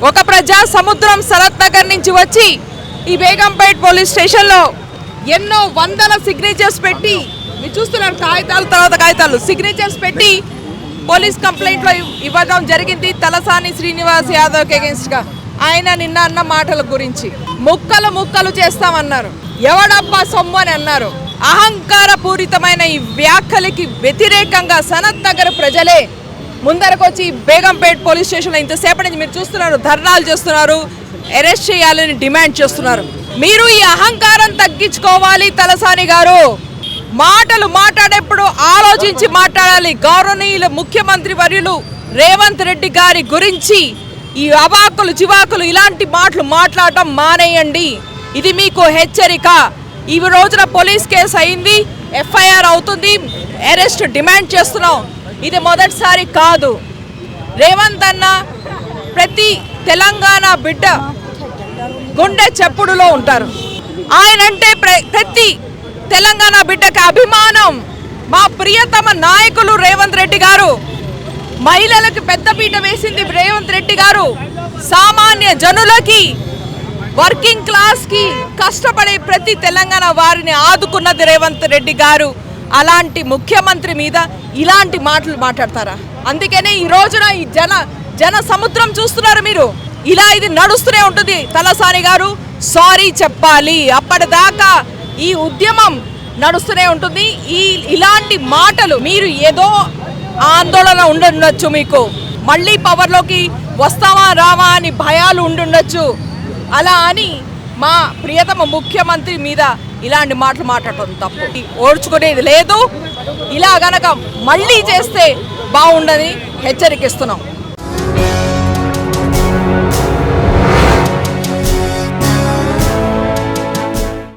ఒక ప్రజా సముద్రం సరత్ నగర్ నుంచి వచ్చి ఈ బేగంపేట్ పోలీస్ స్టేషన్లో ఎన్నో వందల సిగ్నేచర్స్ పెట్టి మీరు చూస్తున్నారు, కాగితాలు తర్వాత కాగితాలు సిగ్నేచర్స్ పెట్టి పోలీస్ కంప్లైంట్లో ఇవ్వడం జరిగింది తలసాని శ్రీనివాస్ యాదవ్ అగేన్స్ట్గా. ఆయన నిన్న అన్న మాటల గురించి ముక్కలు ముక్కలు చేస్తామన్నారు, ఎవడబ్బా సొమ్ము అని అన్నారు. అహంకార పూరితమైన ఈ వ్యాఖ్యలకి వ్యతిరేకంగా సనత్ నగర్ ప్రజలే ముందరకొచ్చి బేగంపేట్ పోలీస్ స్టేషన్లో ఇంతసేపటి నుంచి మీరు చూస్తున్నారు ధర్నాలు చేస్తున్నారు, అరెస్ట్ చేయాలని డిమాండ్ చేస్తున్నారు. మీరు ఈ అహంకారం తగ్గించుకోవాలి తలసాని గారు. మాటలు మాట్లాడేప్పుడు ఆలోచించి మాట్లాడాలి. గౌరవనీయులు ముఖ్యమంత్రి వర్యులు రేవంత్ రెడ్డి గారి గురించి ఈ అవాకులు చివాకులు ఇలాంటి మాటలు మాట్లాడటం మానేయండి. ఇది మీకు హెచ్చరిక. ఈ రోజున పోలీస్ కేసు అయింది, ఎఫ్ఐఆర్ అవుతుంది, అరెస్ట్ డిమాండ్ చేస్తున్నాం. ఇది మొదటిసారి కాదు. రేవంత్ అన్న ప్రతి తెలంగాణ బిడ్డ గుండె చెప్పుడులో ఉంటారు. ఆయనంటే ప్రతి తెలంగాణ బిడ్డకి అభిమానం. మా ప్రియతమ నాయకులు రేవంత్ రెడ్డి గారు. మహిళలకు పెద్దపీట వేసింది రేవంత్ రెడ్డి గారు. సామాన్య జనులకి, వర్కింగ్ క్లాస్కి, కష్టపడే ప్రతి తెలంగాణ వారిని ఆదుకున్నది రేవంత్ రెడ్డి గారు. అలాంటి ముఖ్యమంత్రి మీద ఇలాంటి మాటలు మాట్లాడతారా? అందుకనే ఈ రోజున ఈ జన సముద్రం చూస్తున్నారు మీరు. ఇలా ఇది నడుస్తూనే ఉంటుంది. తలసాని గారు సారీ చెప్పాలి. అప్పటిదాకా ఈ ఉద్యమం నడుస్తూనే ఉంటుంది. ఇలాంటి మాటలు మీరు ఏదో ఆందోళన ఉండుండొచ్చు, మీకు మళ్ళీ పవర్లోకి వస్తావా రావా అని భయాలు ఉండుండొచ్చు. అలా అని మా ప్రియతమ ముఖ్యమంత్రి మీద ఇలాంటి మాటలు మాట్లాడటం తప్పు. ఓడ్చుకునేది లేదు. ఇలా గనక మళ్ళీ చేస్తే బాగుండని హెచ్చరికిస్తున్నాం.